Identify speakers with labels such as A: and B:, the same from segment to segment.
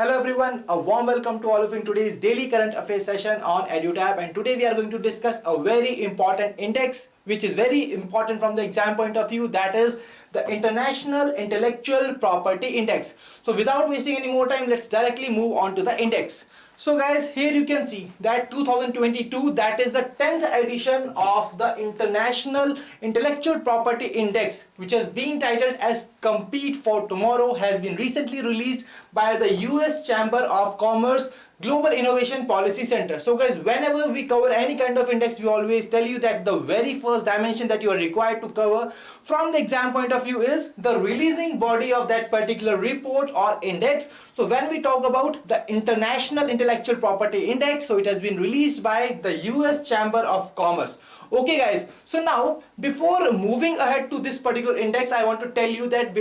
A: Hello everyone, a warm welcome to all of you in today's daily current affairs session on EduTap, and today we are going to discuss a very important index which is very important from the exam point of view, that is the International Intellectual Property Index. So without wasting any more time, let's directly move on to the index. So guys, here you can see that 2022, that is the 10th edition of the International Intellectual Property Index, which has been titled as Compete for Tomorrow, has been recently released by the US Chamber of Commerce Global Innovation Policy Center. So guys, whenever we cover any kind of index, we always tell you that the very first dimension that you are required to cover from the exam point of view is the releasing body of that particular report or index. So when we talk about the International Intellectual Property Index, so it has been released by the US Chamber of Commerce. Okay guys, so now before moving ahead to this particular index, I want to tell you that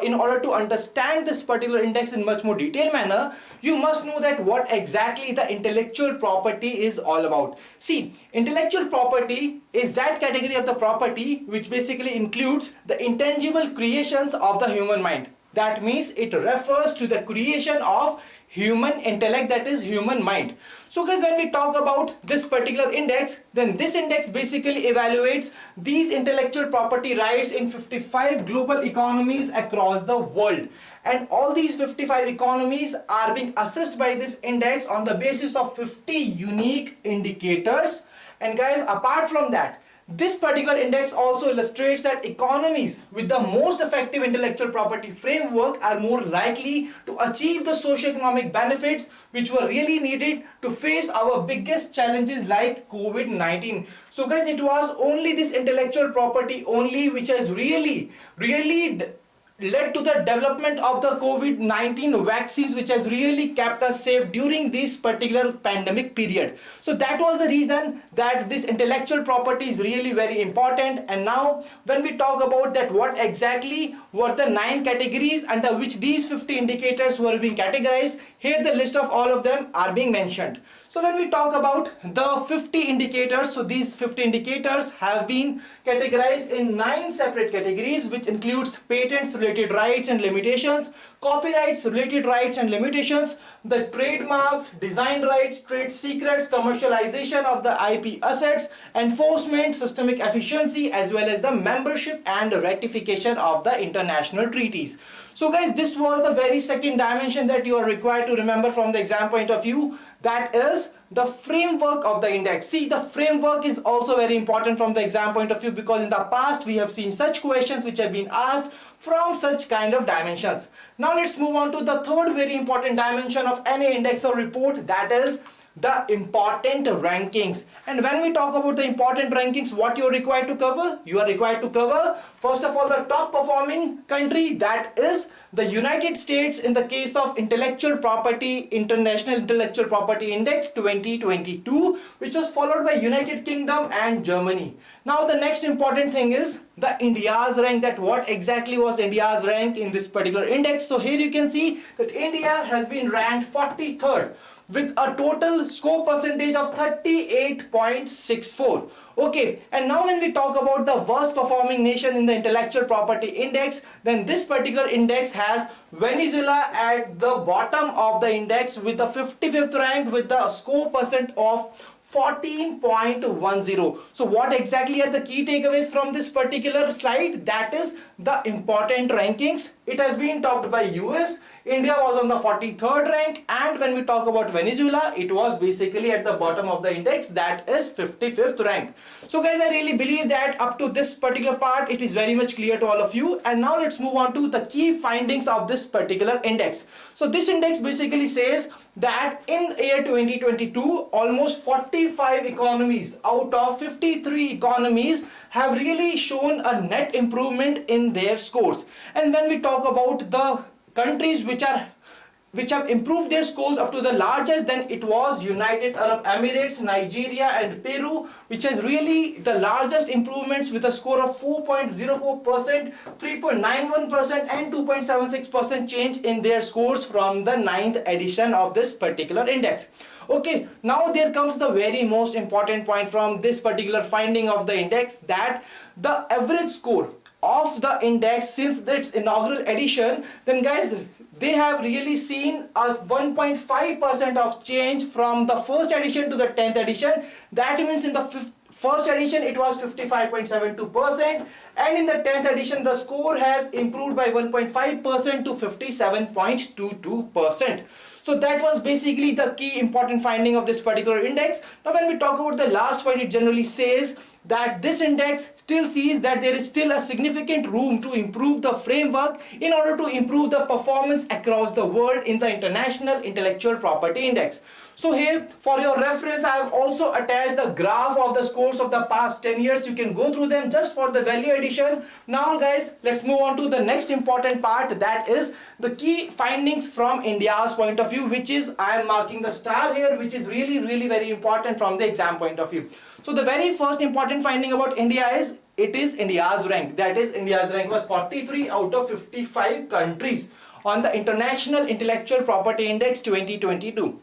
A: in order to understand this particular index in much more detailed manner, you must know that what exactly the intellectual property is all about. See, intellectual property is that category of the property which basically includes the intangible creations of the human mind. That means it refers to the creation of human intellect, that is human mind. So guys, when we talk about this particular index, then this index basically evaluates these intellectual property rights in 55 global economies across the world. And all these 55 economies are being assessed by this index on the basis of 50 unique indicators. And guys, apart from that, this particular index also illustrates that economies with the most effective intellectual property framework are more likely to achieve the socio-economic benefits which were really needed to face our biggest challenges like COVID-19. So guys, it was only this intellectual property only which has really led to the development of the COVID-19 vaccines, which has really kept us safe during this particular pandemic period. So that was the reason that this intellectual property is really very important. And now when we talk about that, what exactly were the 9 categories under which these 50 indicators were being categorized, here the list of all of them are being mentioned. So when we talk about the 50 indicators, so these 50 indicators have been categorized in 9 separate categories, which includes patents related rights and limitations, copyrights related rights and limitations, the trademarks, design rights, trade secrets, commercialization of the IP assets, enforcement, systemic efficiency, as well as the membership and ratification of the international treaties. So guys, this was the very second dimension that you are required to remember from the exam point of view, that is the framework of the index. See, the framework is also very important from the exam point of view, because in the past we have seen such questions which have been asked from such kind of dimensions. Now let's move on to the third very important dimension of any index or report, that is the important rankings. And when we talk about the important rankings, what you are required to cover? You are required to cover, first of all, the top performing country, that is the United States in the case of Intellectual Property, International Intellectual Property Index 2022, which was followed by United Kingdom and Germany. Now the next important thing is the India's rank, that what exactly was India's rank in this particular index. So here you can see that India has been ranked 43rd with a total score percentage of 38.64. Okay, and now when we talk about the worst performing nation in the intellectual property index, then this particular index has Venezuela at the bottom of the index with the 55th rank with the score percent of 14.10. So what exactly are the key takeaways from this particular slide? That is the important rankings. It has been topped by US. India was on the 43rd rank, and when we talk about Venezuela, it was basically at the bottom of the index, that is 55th rank. So guys, I really believe that up to this particular part it is very much clear to all of you. And now let's move on to the key findings of this particular index. So this index basically says that in the year 2022, almost 45 economies out of 53 economies have really shown a net improvement in their scores. And when we talk about the countries which have improved their scores up to the largest, then it was United Arab Emirates, Nigeria and Peru, which has really the largest improvements with a score of 4.04%, 3.91% and 2.76% change in their scores from the 9th edition of this particular index. Okay, now there comes the very most important point from this particular finding of the index, that the average score of the index since its inaugural edition, then guys, they have really seen a 1.5% of change from the first edition to the 10th edition. That means in the first edition it was 55.72%, and in the 10th edition the score has improved by 1.5% to 57.22%. So that was basically the key important finding of this particular index. Now when we talk about the last point, it generally says that this index still sees that there is still a significant room to improve the framework in order to improve the performance across the world in the International Intellectual Property Index. So here for your reference I have also attached the graph of the scores of the past 10 years. You can go through them just for the value addition. Now guys, let's move on to the next important part, that is the key findings from India's point of view, which is I am marking the star here, which is really very important from the exam point of view. So the very first important finding about India is India's rank. That is, India's rank was 43 out of 55 countries on the International Intellectual Property Index 2022.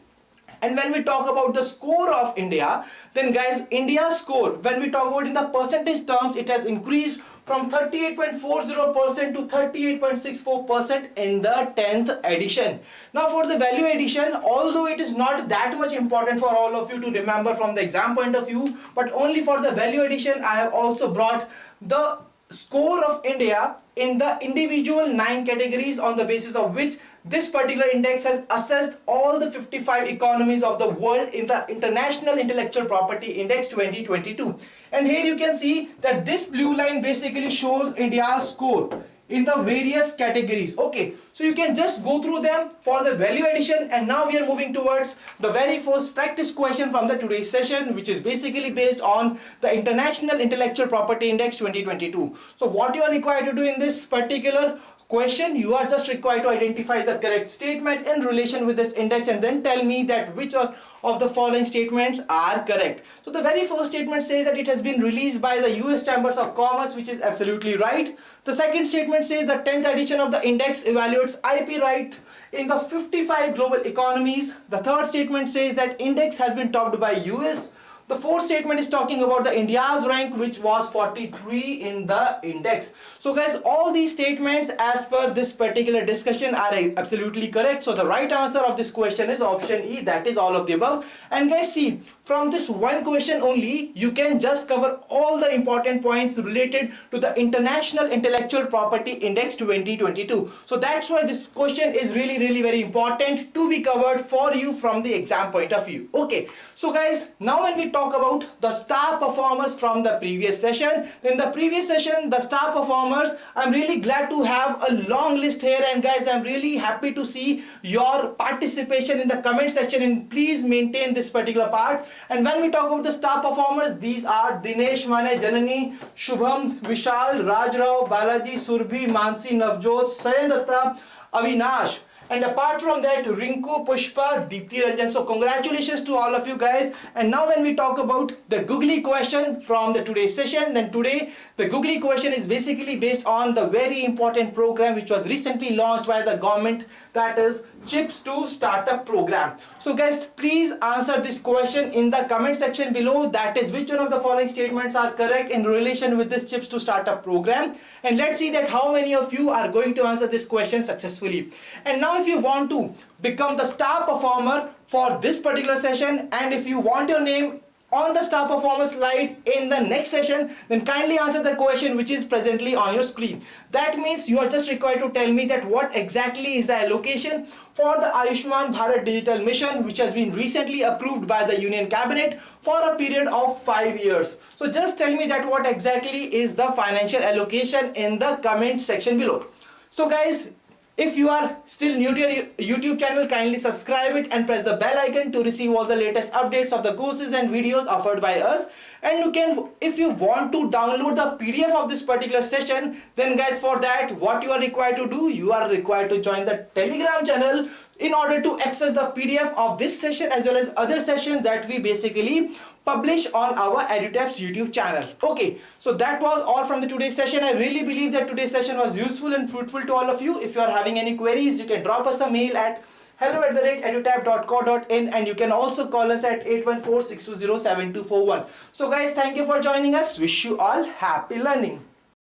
A: And when we talk about the score of India, then guys, India's score, when we talk about in the percentage terms, it has increased from 38.40% to 38.64% in the 10th edition. Now for the value addition, although it is not that much important for all of you to remember from the exam point of view, but only for the value addition, I have also brought the score of India in the individual 9 categories on the basis of which this particular index has assessed all the 55 economies of the world in the International Intellectual Property Index 2022. And here you can see that this blue line basically shows India's score in the various categories. Okay, so you can just go through them for the value addition. And now we are moving towards the very first practice question from the today's session, which is basically based on the International Intellectual Property Index 2022. So what you are required to do in this particular question, you are just required to identify the correct statement in relation with this index and then tell me that which of the following statements are correct. So the very first statement says that it has been released by the US Chambers of Commerce, which is absolutely right. The second statement says the 10th edition of the index evaluates IP right in the 55 global economies. The third statement says that index has been topped by US. The fourth statement is talking about the India's rank, which was 43 in the index. So guys, all these statements as per this particular discussion are absolutely correct. So the right answer of this question is option E, that is all of the above. And guys, see, from this one question only, you can just cover all the important points related to the International Intellectual Property Index 2022. So that's why this question is really very important to be covered for you from the exam point of view. Okay, so guys, now when we talk about the star performers from the previous session, in the previous session, the star performers, I'm really glad to have a long list here, and guys, I'm really happy to see your participation in the comment section, and please maintain this particular part. And when we talk about the star performers, these are Dinesh Mane, Janani, Shubham, Vishal, Rajrao, Balaji, Surbhi, Mansi, Navjot, Sayandatta, Avinash. And apart from that, Rinku, Pushpa, Deepti Ranjan. So congratulations to all of you guys. And now when we talk about the Googly question from the today's session, then today the Googly question is basically based on the very important program which was recently launched by the government, that is Chips to Startup program. So guys, please answer this question in the comment section below, that is which one of the following statements are correct in relation with this Chips to Startup program. And let's see that how many of you are going to answer this question successfully. And now if you want to become the star performer for this particular session, and if you want your name on the star performer slide in the next session, then kindly answer the question which is presently on your screen. That means you are just required to tell me that what exactly is the allocation for the Ayushman Bharat Digital Mission, which has been recently approved by the Union Cabinet for a period of 5 years. So just tell me that what exactly is the financial allocation in the comment section below. So guys, if you are still new to your YouTube channel, kindly subscribe it and press the bell icon to receive all the latest updates of the courses and videos offered by us. And you can, if you want to download the PDF of this particular session, then guys, for that what you are required to do, you are required to join the Telegram channel in order to access the PDF of this session as well as other sessions that we basically publish on our EduTap's YouTube channel. Okay, so that was all from the today's session. I really believe that today's session was useful and fruitful to all of you. If you are having any queries, you can drop us a mail at hello@edutap.co.in, and you can also call us at 814-620-7241. So guys, thank you for joining us. Wish you all happy learning.